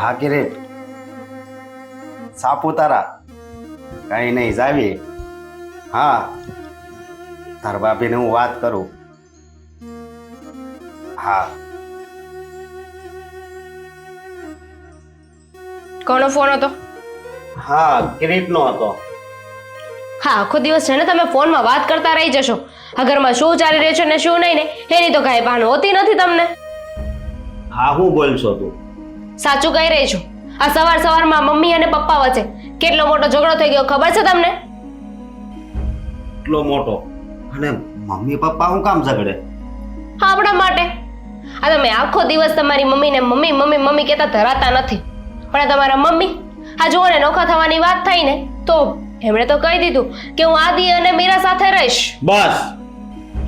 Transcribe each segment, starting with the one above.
હા કિરીટ, સાપુતારા કઈ નહીં જાવી. હા, તાર ભાભીને હું વાત કરું. હા. કોનો ફોન હતો? હા, કિરીટનો હતો. હા, આખો દિવસ છે ને તમે ફોનમાં વાત કરતા રહી જશો. આ ઘરમાં શું ચાલી રહ્યું છે ને શું નહીં ને એની તો કાંઈ ભાન હોતી નથી તમને. હા, હું બોલશો તું? સાચું કહી રહી છું. આ સવાર સવારમાં મમ્મી અને પપ્પા વચ્ચે કેટલો મોટો ઝઘડો થઈ ગયો ખબર છે તમને? એટલો મોટો? અને મમ્મી પપ્પા હું કામ ઝઘડે? આપણા માટે. આ તમે આખો દિવસ તમારી મમ્મીને મમ્મી મમ્મી મમ્મી કહેતા ધરાતા નથી. પણ તમારા મમ્મી આ જુઓ ને નોખા થવાની વાત થઈ ને તો એમણે તો કહી દીધું કે હું આદિ અને મીરા સાથે રહીશ. બસ,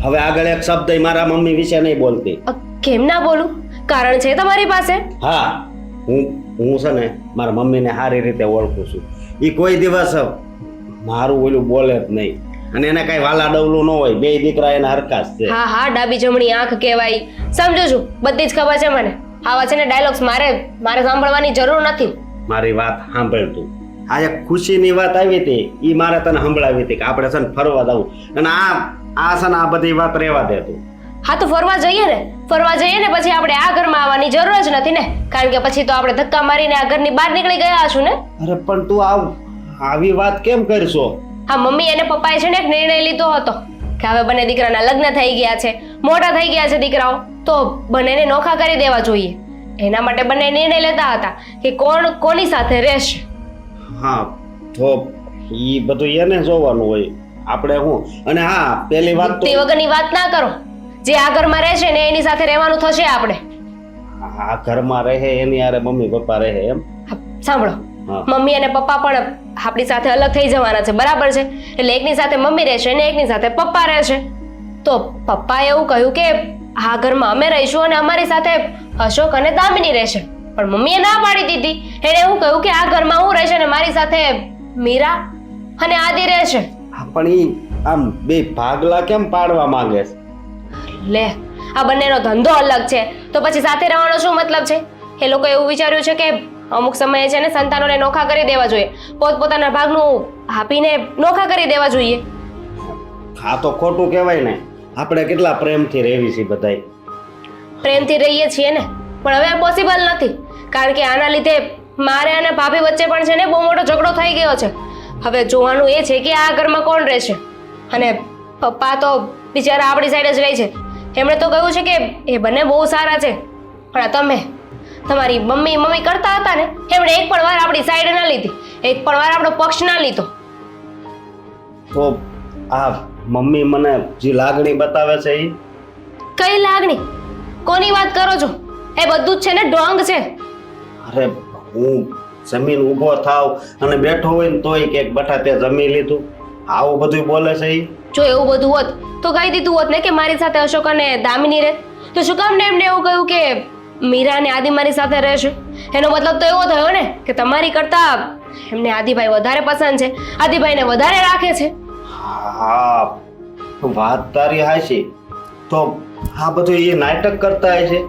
હવે આગળ એક શબ્દ મારા મમ્મી વિશે નહીં બોલતી. કેમ ના બોલું? કારણ છે તમારી પાસે. હા, હું છે ને મારા મમ્મીને સારી રીતે ઓળખું છું. એ કોઈ દિવસ મારું ઓલું બોલે જ નહીં. અને એને કઈ વાલા ડવલું ન હોય. બે દીકરા એના હરખાસ છે. હા હા, ડાબી જમણી આંખ કહેવાય. સમજુ છું, બધી જ ખબર છે મને. આવા છે ને ડાયલોગ્સ મારે સાંભળવાની જરૂર નથી. મારી વાત સાંભળ તું. આ એક ખુશીની વાત આવી હતી, ઈ મારે તને સંભળાવી હતી કે આપણે છે ને ફરવા જવું. અને આ છે ને આ બધી વાત રહેવા દે તું. હા તો ફરવા જઈએ ને પછી આપણે આ ઘરમાં આવવાની જરૂર જ નથી ને. કારણ કે પછી તો આપણે ધક્કા મારીને આ ઘરની બહાર નીકળી ગયા હશું ને. અરે પણ તું આવી વાત કેમ કરશો? હા, મમ્મી અને પપ્પાએ છે ને એક નિર્ણય લીધો હતો કે હવે બંને દીકરાના લગ્ન થઈ ગયા છે, મોટા થઈ ગયા છે દીકરાઓ, તો બંનેને નોખા કરી દેવા જોઈએ. એના માટે બંને નિર્ણય લેતા હતા કે કોણ કોની સાથે રહેશે. હા, તો ઈ બધું એને જોવાનું હોય. આપણે હું અને હા, પેલી વાત તો તે વગરની વાત ના કરો. જે આ ઘરમાં રહેશે ને એની સાથે રહેવાનું થશે આપણે. આ ઘરમાં રહે એની હારે મમ્મી પપ્પા રહે એમ? સાંભળો, મમ્મી અને પપ્પા પણ આપણી સાથે અલગ થઈ જવાના છે, બરાબર છે? એટલે એકની સાથે મમ્મી રહેશે અને એકની સાથે પપ્પા રહેશે. તો પપ્પાએ એવું કહ્યું કે આ ઘરમાં અમે રહીશું અને અમારી સાથે અશોક અને દામિની રહેશે. પણ મમ્મીએ ના પાડી દીધી. એણે એવું કહ્યું કે આ ઘરમાં હું રહીશ અને મારી સાથે મીરા અને આદિ રહેશે. પણ ઈ આમ બે ભાગલા કેમ પાડવા માંગે છે? લે, આ બંનેનો ધંધો અલગ છે તો પછી સાથે રહેવાનો શું મતલબ છે? એ લોકો એવું વિચાર્યું છે કે અમુક સમયે છે ને સંતાનોને નોખા કરી દેવા જોઈએ, પોતપોતાના ભાગનું આપીને નોખા કરી દેવા જોઈએ. આ તો ખોટું કહેવાય ને. આપણે કેટલા પ્રેમથી રહેવી છીએ બધાય. પ્રેમથી રહીએ છીએ ને, પણ હવે પોસિબલ નથી. કારણ કે આના લીધે મારે અને ભાભી વચ્ચે પણ છે ને બહુ મોટો ઝઘડો થઈ ગયો છે. હવે જોવાનું એ છે કે આ ઘરમાં કોણ રહેશે. અને પપ્પા તો બિચારા આપણી સાઈડ જ રહે છે. એમણે તો કહ્યું છે કે એ બંને બહુ સારા છે. પણ તમે તમારી મમ્મી કરતા હતા ને, એમણે એક પણ વાર આપણી સાઈડ ના લીધી, એક પણ વાર આપણો પક્ષ ના લીધો. તો આ મમ્મી મને જે લાગણી બતાવે છે એ કઈ લાગણી? કોની વાત કરો છો? એ બધું જ છે ને ઢોંગ છે. અરે હું જમીન ઊભો થાવ અને બેઠો હોય ને તોય કે બટા તે જમી લીધું, આવું બધું બોલે છે એ. જો એવું બધું હોત તો કહી દીધું હોત ને કે મારી સાથે અશોક અને દામિની રહે. તો શું કામ ને એમને એવું કહ્યું કે મીરા અને આદિ મારી સાથે રહેશે? એનો મતલબ તો એવો થયો ને કે તમારી કરતા એમને આદિભાઈ વધારે પસંદ છે, આદિભાઈને વધારે રાખે છે. હા, વાત તારી હાચી. તો આ બધું એ નાટક કરતા હોય છે.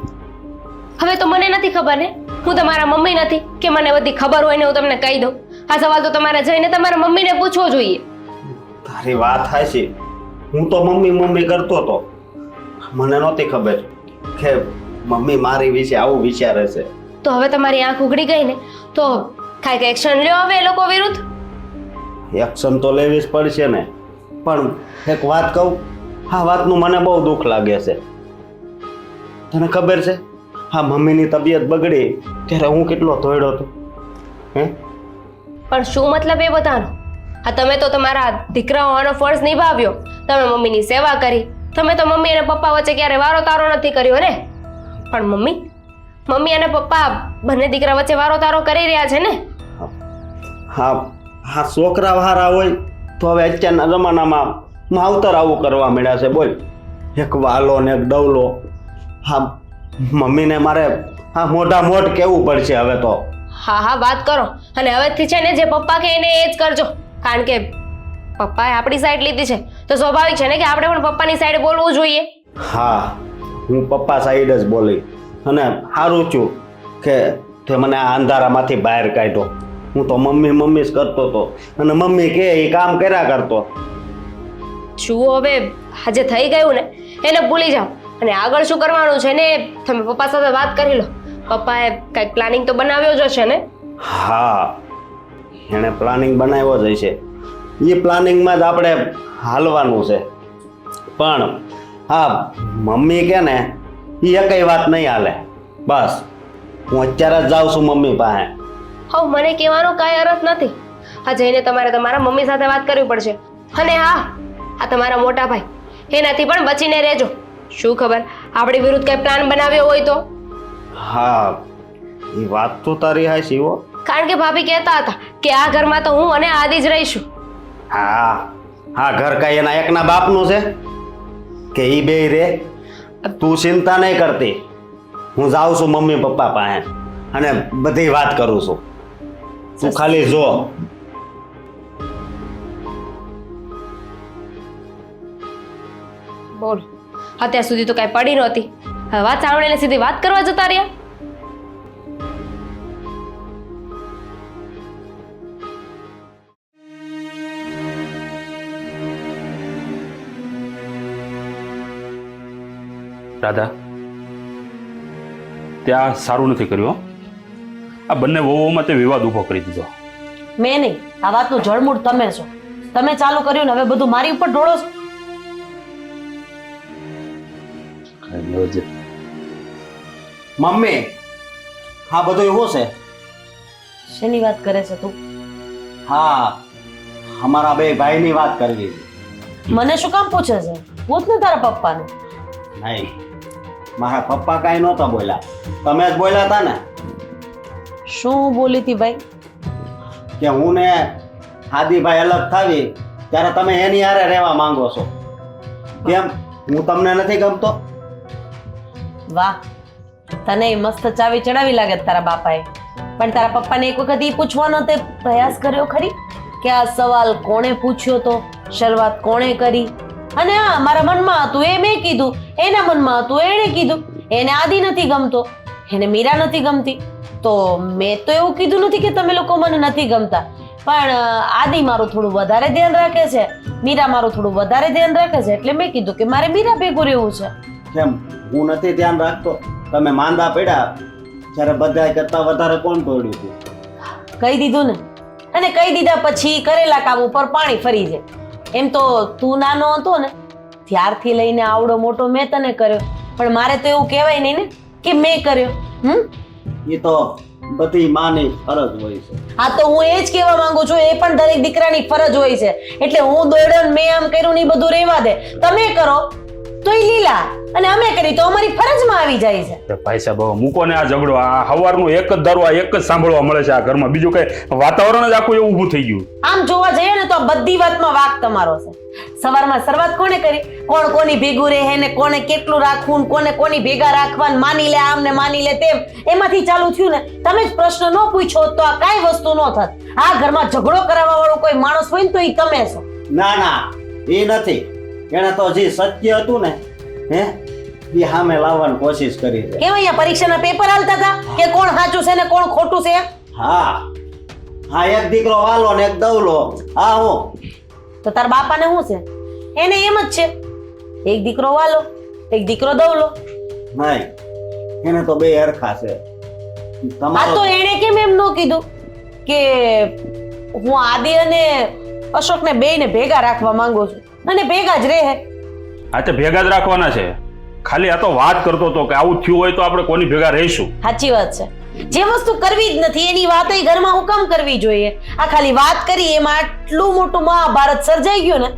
હવે તો મને નથી ખબર ને, હું તમારા મમ્મી નથી કે મને બધી ખબર હોય ને હું તમને કહી દઉં. આ સવાલ તો તમારે જઈને તમારા મમ્મીને પૂછવો જોઈએ. તારી વાત હાચી. હું તો મમ્મી કરતો હતો. મને નહોતી ખબર કે મમ્મી મારી વિશે આવું વિચારે છે. તો હવે તમારી આંખ ઉઘડી ગઈ ને, તો કાંઈક એક્શન લ્યો હવે એ લોકો વિરુદ્ધ. એક્શન તો લેવી જ પડશે ને. પણ એક વાત કહું, આ વાતનું મને બહુ દુઃખ લાગે છે. તને ખબર છે હા, મમ્મીની તબિયત બગડી ત્યારે હું કેટલો ધોયડો હતો. પણ શું મતલબ એ બધાનો? હા, તમે તો તમારા દીકરા હોવાનો ફરજ નિભાવ્યો, તમે મમ્મીની સેવા કરી, તમે તો મમ્મી અને પપ્પા વચ્ચે ક્યારે વારો તારો નથી કર્યો ને. પણ મમ્મી અને પપ્પા બંને દીકરા વચ્ચે વારો તારો કરી રહ્યા છે ને. હા, છોકરા વારા હોય તો હવે અત્યારના જમાનામાં માવતર આવું કરવા મળ્યા છે. બોલ, એક વાલો ને એક ડવલો. હા, મમ્મીને મારે મોઢા મોઢ કેવું પડશે હવે તો. હા, વાત કરો. અને હવેથી છે ને જે પપ્પા કહે એને એ જ કરજો. કારણ કે પપ્પાએ આપણી સાઈડ લીધી છે તો સ્વાભાવિક છે ને કે આપણે પણ પપ્પાની સાઈડ બોલવું જોઈએ. હા, હું પપ્પા સાઈડ જ બોલી. અને સારું છું કે તે મને આ અંધારામાંથી બહાર કાઢ્યો. હું તો મમ્મી મમ્મી જ કરતો હતો અને મમ્મી કે એ કામ કર્યા કરતો. જુઓ હવે આજે થઈ ગયું ને એને ભૂલી જાઓ અને આગળ શું કરવાનું છે ને તમે પપ્પા સાથે વાત કરી લો. પપ્પાએ કંઈક પ્લાનિંગ તો બનાવ્યો જ હશે ને? હા, એણે પ્લાનિંગ બનાવ્યો જ હશે. એ પ્લાનિંગમાં જ આપણે હાલવાનું છે. પણ હા, મમ્મી કે ને એ કઈ વાત નહીં હાલે. બસ હું અત્યારે જ જાઉં છું મમ્મી પાસે. હવે મને કહેવાનો કાંઈ અર્થ નથી. હા, જઈને તમારે તમારા મમ્મી સાથે વાત કરવી પડશે. અને હા, આ તમારા મોટા ભાઈ એનાથી પણ બચીને રહેજો. શું ખબર આપણી વિરુદ્ધ કઈ પ્લાન બનાવ્યો હોય તો? હા, એ વાત તો તારી હાચી હો. કારણ કે ભાભી કહેતા હતા કે આ ઘરમાં તો હું અને આદિ જ રહીશું. હા હા, ઘર કાંઈ એના એકના બાપનું છે કે એ બે રે? તું ચિંતા નહીં કરતી. હું જાઉં છું મમ્મી પપ્પા પાસે અને બધી વાત કરું છું. તું ખાલી જો. બોલ, અત્યાર સુધી તો કાંઈ પડી નહોતી. હવે વાત સાંભળીને સીધી વાત કરવા જતા રહ્યા. રાધા, ત્યાં સારું નથી કર્યું હો. આ બંને વહુઓમાં તે વિવાદ ઊભો કરી દીધો. મેં નહીં, આ વાતનું જળમૂળ તમે છો. તમે ચાલુ કર્યું ને હવે બધું મારી ઉપર ઢોળો છો. મમ્મી, હા બધું એવું છે. શેની વાત કરે છે તું? હા, અમારા બે ભાઈની વાત કરવી છે. મને શું કામ પૂછે છે? પૂછ ને તારા પપ્પાને. નહીં, મારા પપ્પા કાંઈ નહોતા બોલ્યા, તમે જ બોલ્યા હતા ને શું બોલી હતી ભાઈ? કે હું ને આદિભાઈ અલગ થાવી ત્યારે તમે એની હારે રહેવા માંગો છો. કેમ, હું તમને નથી ગમતો? વાહ, તને મસ્ત ચાવી ચડાવી લાગે તારા બાપાએ. પણ તારા પપ્પાને એક વખત એ પૂછવાનો તે પ્રયાસ કર્યો ખરી કે આ સવાલ કોણે પૂછ્યો તો, શરૂઆત કોણે કરી? અને હા, મારા મનમાં હતું એ મેં કીધું, એના મનમાં હતું એણે કીધું. એને આદિ નથી ગમતો, એને મીરા નથી ગમતી, તો મેં તો એવું કીધું નથી કે તમે લોકો મને નથી ગમતા. પણ આદિ મારું થોડું વધારે ધ્યાન રાખે છે, મીરા મારું થોડું વધારે ધ્યાન રાખે છે, એટલે મેં કીધું કે મારે મીરા ભેગું રહેવું છે. કેમ, હું નથી ધ્યાન રાખતો? તમે માંદા પડ્યા ત્યારે બધા કરતા વધારે કોણ તોડ્યું હતું? કહી દીધું ને. અને કહી દીધા પછી કરેલા કામ ઉપર પાણી ફરી જાય. એમ તો તું નાનો હતો ને ત્યારથી લઈને આવડો મોટો મેં તને કર્યો, પણ મારે તો એવું કહેવાય નહીં ને કે મેં કર્યો. એ તો બધી માની ફરજ હોય છે. હા, તો હું એ જ કહેવા માંગુ છું, એ પણ દરેક દીકરાની ફરજ હોય છે. એટલે હું દોડ્યો ને મેં આમ કર્યું ને એ બધું રહેવા દે. તમે કરો તો એ લીલા અને અમે કરી તો અમારી ફરજમાં આવી જાય છે. ભાઈ સાહેબ, હવે મૂકો ને આ ઝઘડો. આ સવારનું એક જ દારૂ, આ એક જ સાંભળવા મળે છે આ ઘરમાં. બીજું કઈ વાતાવરણ જ આખું એવું ઊભું થઈ ગયું. આમ જોવા જઈએ ને તો આ બધી વાતમાં વાક તમારો છે. સવારમાં શરૂઆત કોણે કરી? કોણ કોની ભેગું રહે ને કોને કેટલું રાખવું ને કોને કોની ભેગા રાખવાનું, માની લે આમ ને માની લે તેમ, એમાંથી ચાલુ થયું ને. તમે જ પ્રશ્ન ન પૂછો તો આ કાંઈ વસ્તુ ન થાત. આ ઘરમાં ઝઘડો કરાવવા વાળો કોઈ માણસ હોય ને તો એ તમે છો. ના ના, એ નથી. એને તો જે સત્ય હતું ને એ સામે લાવવાની કોશિશ કરી છે. કેમ અહીંયા પરીક્ષાના પેપર હાલતા હતા કે કોણ સાચું છે ને કોણ ખોટું છે? હા હા, એક દીકરો વાલો ને એક દવલો. હા, હું તો તાર બાપાને શું છે? એને એમ જ છે, એક દીકરો વાલો એક દીકરો દવલો. નહીં, એને તો બે હરખા છે. આ તો એને કેમ એમ ન કીધું કે હું આદિ અને અશોકને બેયને ભેગા રાખવા માંગુ છું અને ભેગા જ રહે? આ તે ભેગા જ રાખવાના છે. ખાલી આ તો વાત કરતો હતો કે આવું થયું હોય તો આપણે કોની ભેગા રહીશું. સાચી વાત છે. જે વસ્તુ કરવી જ નથી એની વાત એ ઘરમાં હું કામ કરવી જોઈએ? આ ખાલી વાત કરી એમાં આટલું મોટું મહાભારત સર્જાઈ ગયું ને.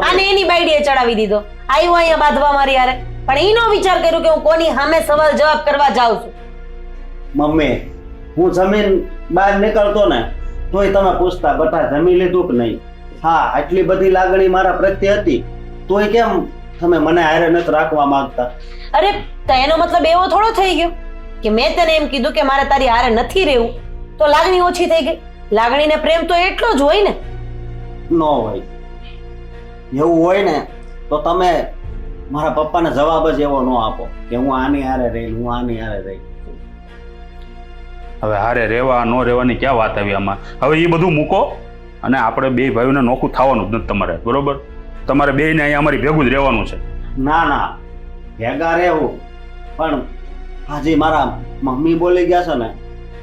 આને એની બાઈડીએ ચડાવી દીધો. આવ્યો અહીંયા બાંધવા મારી હારે, પણ એનો વિચાર કર્યો કે હું કોની સામે સવાલ જવાબ કરવા જાઉં છું. મમ્મી, હું જમીન બહાર નીકળતો ને તોય તમે પૂછતા બટા જમી લીધું કે નહીં. હા, આટલી બધી લાગણી મારા પ્રત્યે હતી તોય કેમ તમે મને હારે નથી રાખવા માંગતા? અરે, તો એનો મતલબ એવો થોડો થઈ ગયો કે મેં તને એમ કીધું કે મારે તારી હારે નથી રહેવું તો લાગણી ઓછી થઈ ગઈ? લાગણી ને પ્રેમ તો એટલો જ હોય ને. ન હોય. એવું હોય ને તો તમે મારા પપ્પાને જવાબ જ એવો ન આપો કે હું આની હારે રહી, હું આની હારે રહી. હવે હારે રહેવા ન રહેવાની ક્યાં વાત આવી આમાં? હવે એ બધું મૂકો અને આપણે બે ભાઈઓને નોખું થવાનું જ નથી તમારે, બરોબર? તમારે બેયને અહીંયા અમારી ભેગું જ રહેવાનું છે. ના ના ભેગા રહેવું, પણ હાજી મારા મમ્મી બોલી ગયા છે ને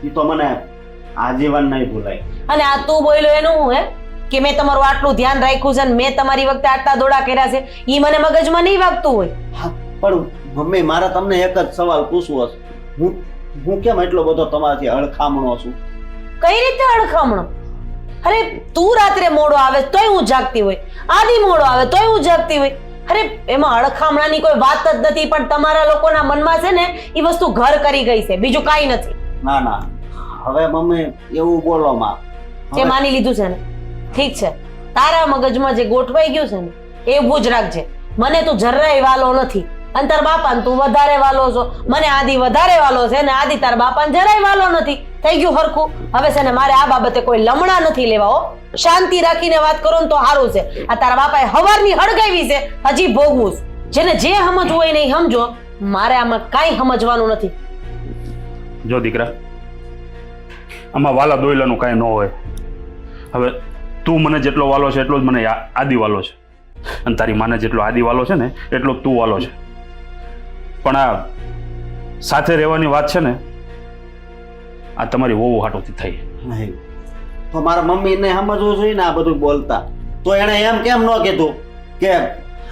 એ તો મને આજીવન નહીં ભૂલાય. અને આ તું બોલ્યો એનું હું હે કે મેં તમારું આટલું ધ્યાન રાખ્યું છે ને મેં તમારી વખતે આટલા દોડા કર્યા છે, ઈ મને મગજમાં નહીં વાગતું હોય. હા પણ મમ્મી મારે તમને એક જ સવાલ પૂછવો છે. હું કેમ એટલો બધો તમારાથી અળખામણો છું? કઈ રીતે અડખામણો? અરે તું રાત્રે મોડો આવે તોય હું જાગતી હોય, આદિ મોડો આવે તોય હું જાગતી હોય. અરે એમાં અડખામણાની કોઈ વાત જ નથી, પણ તમારા લોકોના મનમાં છે ને એ વસ્તુ ઘર કરી ગઈ છે, બીજું કાંઈ નથી. ના ના હવે મમ્મી એવું બોલો માં કે માની લીધું છે ને ઠીક છે, તારા મગજમાં જે ગોઠવાઈ ગયું છે ને એવું જ રાખજે. મને તું જરાય વાલો નથી અને તાર બાપાને તું વધારે વાલો છો. મને આદિ વધારે વાલો છે ને આદિ તાર બાપાને જરાય વાલો નથી. થઈ ગયું હરખું. હવે છે ને મારે આ બાબતે કોઈ લમણા નથી લેવા હો. શાંતિ રાખીને વાત કરો ને તો સારું છે. આ તારા બાપાએ હવારની હળગાવી છે, હજી ભોગવું છે. જેને જે સમજવું હોય ને સમજો, મારે આમાં કાંઈ સમજવાનું નથી. જો દીકરા, આમાં વાલા દોયલાનું કાંઈ ન હોય. હવે તું મને જેટલો વાલો છે એટલો જ મને આદિ વાલો છે, અને તારી માને જેટલો આદિ વાલો છે ને એટલો તું વાલો છે. પણ આ સાથે રહેવાની વાત છે ને આ તમારી વહુ હાટોથી થઈ. નહીં તો મારા મમ્મીને સમજવું જોઈએ ને આ બધું બોલતા. તો એણે એમ કેમ ન કીધું કે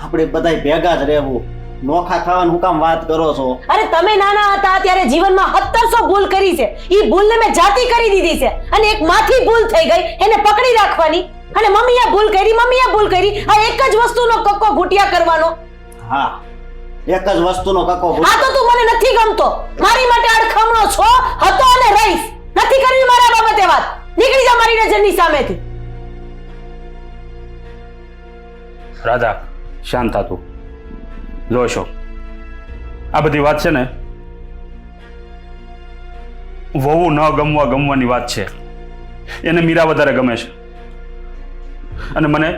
આપણે બધા ભેગા જ રહેવું? નોખા થવાનું હું કામ વાત કરો છો? અરે તમે નાના હતા ત્યારે જીવનમાં 1700 ભૂલ કરી છે. ઈ ભૂલને મેં જાતી કરી દીધી છે, અને એક માથી ભૂલ થઈ ગઈ એને પકડી રાખવાની. અને મમ્મીએ ભૂલ કરી, મમ્મીએ ભૂલ કરી, આ એક જ વસ્તુનો કક્કો ઘૂંટિયા કરવાનો. હા એક જ વસ્તુનો કક્કો. આ તો તું મને નથી ગમતો. મારી માટે અડખમણો છો, હતો અને રહીશ. નથી કરવી મારા બાબતે વાત. નીકળી જા મારી નજરની સામેથી. રાધા શાંત થા તું. જોશો આ બધી વાત છે ને વહુ ન ગમવાની વાત છે. એને મીરા વધારે ગમે છે અને મને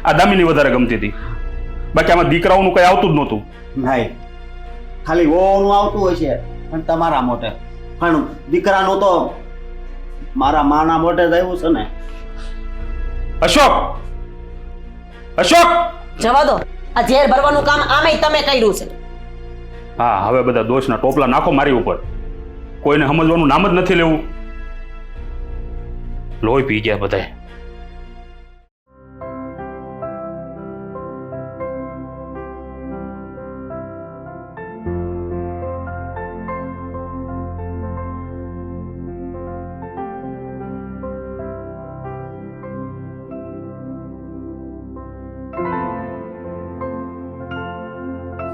આ દામિની વધારે ગમતી હતી. બાકી આમાં દીકરાઓનું કઈ આવતું જ નહોતું. નહીં ખાલી વહુનું આવતું હોય છે પણ તમારા મોટે, પણ દીકરાનું તો મારા માના મોટે જ આવ્યું છે ને. અશોક, અશોક! જવા દો. આ ઝેર ભરવાનું કામ આમેય તમે કર્યું છે. હા હવે બધા દોષના ટોપલા નાખો મારી ઉપર. કોઈને સમજવાનું નામ જ નથી લેવું. લોહી પી ગયા બધાય.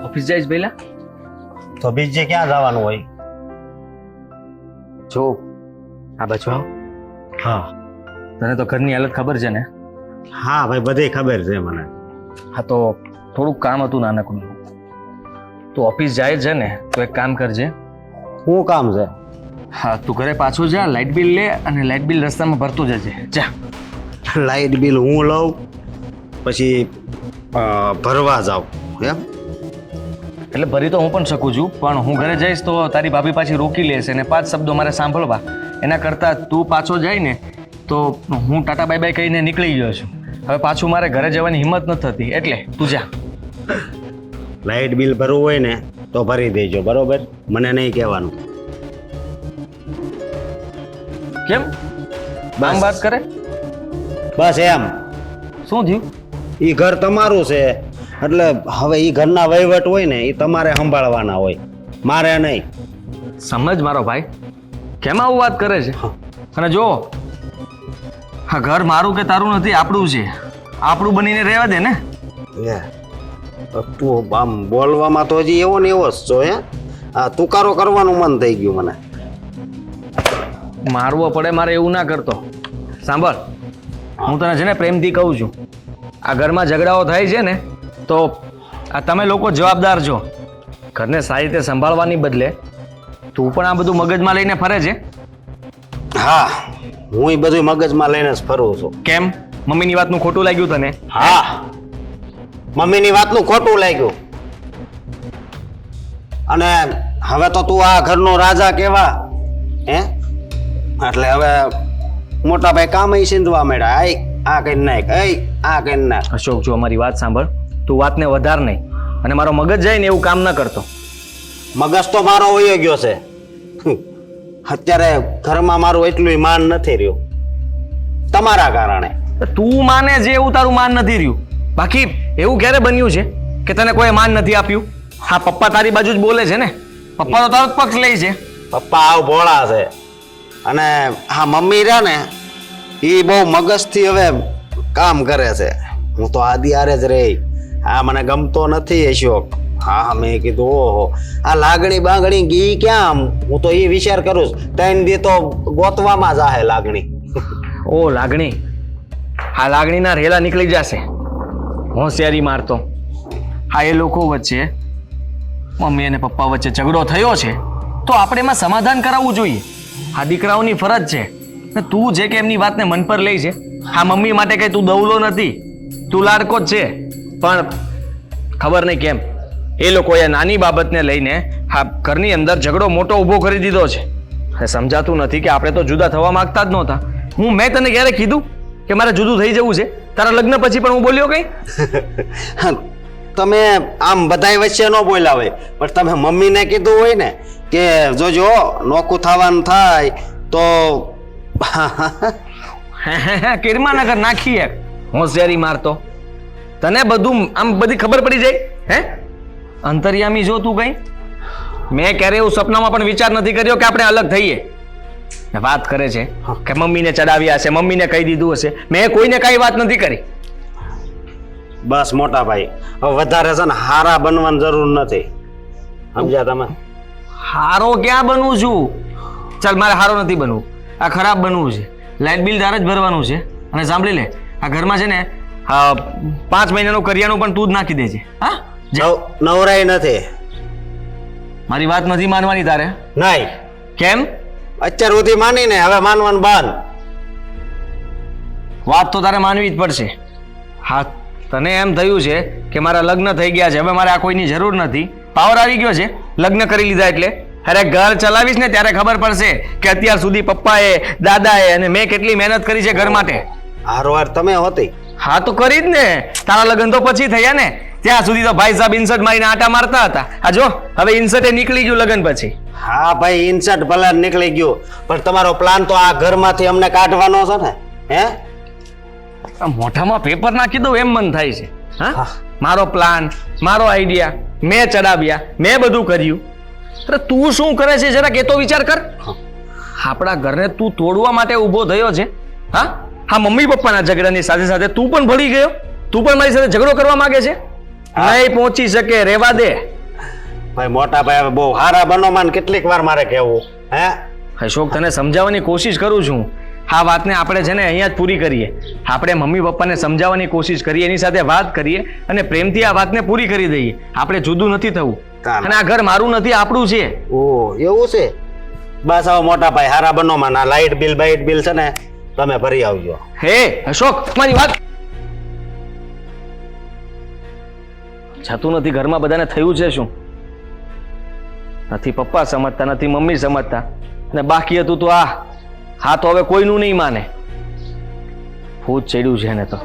ઓફિસ જઈશ પહેલા? તો બીજે ક્યાં જવાનું હોય? જો આ બાજુ આવ. હા તને તો ઘરની હાલત ખબર છે ને? હા ભાઈ બધી ખબર છે મને. હા તો થોડુંક કામ હતું નાનકડું. તું ઓફિસ જાય છે ને તો એક કામ કરજે. શું કામ છે? હા તું ઘરે પાછો જા, લાઇટ બિલ લે અને લાઇટ બિલ રસ્તામાં ભરતો જજે. જા. લાઇટ બિલ હું લઉં પછી ભરવા જાઉં એમ? એટલે ભરી તો હું પણ શકું છું, પણ હું ઘરે જઈશ તો તારી ભાભી પાછી રોકી લેશે અને 5 શબ્દો મારે સાંભળવા. એના કરતાં તું પાછો જાય ને તો હું ટાટા બાય બાય કહીને નીકળી ગયો છું. હવે પાછું મારે ઘરે જવાની હિંમત નથી થતી, એટલે તું જા. લાઇટ બિલ ભરવું હોય ને તો ભરી દેજો, બરોબર? મને નહીં કહેવાનું. કેમ આમ વાત કરે? બસ એમ. શું થયું? એ ઘર તમારું છે એટલે હવે એ ઘરના વહીવટ હોય ને એ તમારે સંભાળવાના હોય, મારે નહીં. સમજ મારો ભાઈ, કેમ આવું વાત કરે છે? અને જો આ ઘર મારું કે તારું નથી, આપણું છે. આપણું બનીને રહેવા દે ને. તું આમ બોલવામાં તો હજી એવો ને એવો જ છો. આ તુકારો કરવાનું મન થઈ ગયું મને. મારવો પડે મારે એવું ના કરતો. સાંભળ, હું તને છે ને પ્રેમથી કહું છું, આ ઘરમાં ઝઘડાઓ થાય છે ને તો આ તમે લોકો જવાબદાર છો. ઘરને સારી રીતે સંભાળવાની બદલે તું પણ આ બધું મગજમાં લઈને ફરે છે. હા હું એ બધું મગજમાં લઈને જ ફરું છું. કેમ? મમ્મીની વાતનું ખોટું લાગ્યું તને? હા મમ્મીની વાતનું ખોટું લાગ્યું. અને હવે તો તું આ ઘરનો રાજા કેવા? હે એટલે હવે મોટા ભાઈ કામ સીંધવા માંડ્યા. આય આ કઈ નાખ, આ કઈ નાખ. અશોક, જો અમારી વાત સાંભળ. તું વાતને વધાર નહીં, અને મારો મગજ જાય ને એવું કામ ન કરતો. મગજ તો મારો વયો ગયો છે. અત્યારે ઘરમાં મારું એટલું માન નથી રહ્યું તમારા કારણે. તું માને છે એવું તારું માન નથી રહ્યું. બાકી એવું ક્યારે બન્યું છે કે તને કોઈ માન નથી આપ્યું? હા, પપ્પા તારી બાજુ જ બોલે છે ને. પપ્પા તો તારો જ પક્ષ લે છે. પપ્પા આવ ભોળા છે, અને હા મમ્મી રહ્યા ને એ બહુ મગજથી હવે કામ કરે છે. હું તો આદિ હારે જ રહી. હા મને ગમતો નથી અશોક. હા મેં કીધું ઓહો આ લાગણી બાગણી ગઈ ક્યાં? હું તો એ વિચાર કરું છું 3 દી તો ગોતવામાં જાહે લાગણી. ઓ લાગણી, હા લાગણીના રેલા નીકળી જશે. હોશિયારી મારતો. હા, એ લોકો વચ્ચે, મમ્મી અને પપ્પા વચ્ચે ઝઘડો થયો છે તો આપણે એમાં સમાધાન કરાવવું જોઈએ. આ દીકરાઓની ફરજ છે. ને તું જે કે એમની વાતને મન પર લઈ છે. હા, મમ્મી માટે કઈ તું દવલો નથી, તું લાડકો જ છે. પણ ખબર નહીં કેમ એ લોકોએ નાની બાબતને લઈને હા ઘરની અંદર ઝઘડો મોટો ઊભો કરી દીધો છે. સમજાતું નથી કે આપણે તો જુદા થવા માંગતા જ નહોતા. મેં તને ક્યારે કીધું કે મારે જુદું થઈ જવું છે? તારા લગ્ન પછી પણ હું બોલ્યો કઈ? તમે આમ બધાય વચ્ચે ન બોલ્યા હોય, પણ તમે મમ્મીને કીધું હોય ને કે જોજો નોકું થવાનું થાય તો કિરમાનગર નાખી એક હોશિયારી મારતો. તને બધું આમ બધી ખબર પડી જાય હે? અંતર્યામી જો તું કઈ. મેં ક્યારે એવું સપનામાં પણ વિચાર નથી કર્યો કે આપણે અલગ થઈએ. વાત કરે છે કે મમ્મીને ચડાવ્યા હશે, મમ્મીને કહી દીધું હશે. મેં કોઈને કઈ વાત નથી કરી. બસ મોટા ભાઈ, હવે વધારે છે ને હારા બનવાની જરૂર નથી. સમજ્યા તમે? હારો ક્યાં બનવું છું? ચાલ, મારે હારો નથી બનવું, આ ખરાબ બનવું છે. લાઇટ બિલ તારે જ ભરવાનું છે. અને સાંભળી લે, આ ઘરમાં છે ને 5 મહિનાનું કરિયાણું પણ તું જ નાખી દેજે. હા, નવરાઈ નથી. મારી વાત નથી માનવાની તારે? નહીં. કેમ? અત્યાર સુધી માની ને હવે માનવાનું બંધ. વાત તો તારે માનવી જ પડશે. હા, તને એમ થયું છે કે મારા લગ્ન થઈ ગયા છે, હવે મારે આ કોઈની જરૂર નથી, પાવર આવી ગયો છે, લગ્ન કરી લીધા એટલે. અરે ઘર ચલાવીશ ને ત્યારે ખબર પડશે કે અત્યાર સુધી પપ્પાએ, દાદાએ અને મેં કેટલી મહેનત કરી છે ઘર માટે. હારવાર તમે હોતી. હા તો કરી જ ને. તારા લગ્ન તો પછી થયા ને. ત્યાં સુધી તો ભાઈ સાહેબ ઇન્સર્ટ મારીને આટા મારતા હતા. આ જો હવે ઇન્સર્ટે નીકળી ગયું લગ્ન પછી. હા ભાઈ, ઇન્સર્ટ ભલે નીકળી ગયું, પણ તમારો પ્લાન તો આ ઘરમાંથી અમને કાઢવાનો છે ને. હે, મોઢામાં પેપર નાખી દઉં એમ મન થાય છે. હા, મારો પ્લાન, મારો આઈડિયા, મેં ચડાવ્યા, મેં બધું કર્યું. અરે તું શું કરે છે જરા કે તો વિચાર કર. આપણા ઘરને તું તોડવા માટે ઊભો થયો છે. હા હા, મમ્મી પપ્પાના ઝઘડાની સાથે સાથે તું પણ ભળી ગયો. તું પણ મારી સાથે ઝઘડો કરવા માંગે છે? નહીં પહોંચી શકે, રેવા દે. ભાઈ મોટા ભાઈ, હવે બહુ હારા બનો માન કેટલીક વાર મારે કહેવું. હે અશોક, તને સમજાવવાની કોશિશ કરું છું. આ વાતને આપણે છે ને અહીંયા જ પૂરી કરીએ. આપણે મમ્મી પપ્પાને સમજાવવાની કોશિશ કરીએ, એની સાથે વાત કરીએ અને પ્રેમથી આ વાતને પૂરી કરી દઈએ. આપણે જુદું નથી થવું. અને આ ઘર મારું નથી, આપણું છે. ઓહ, એવું છે? બસ હવે મોટા ભાઈ હારા બનો માન. આ લાઇટ બિલ બાઇટ બિલ છે ને તમે ભરી આવજો. હે અશોક, મારી વાત છતું નથી. ઘરમાં બધાને થયું છે શું? નથી પપ્પા સમજતા, નથી મમ્મી સમજતા, અને બાકી હતું તો હા તો હવે કોઈનું નહીં માને. ભૂત ચડ્યું છે ને તો.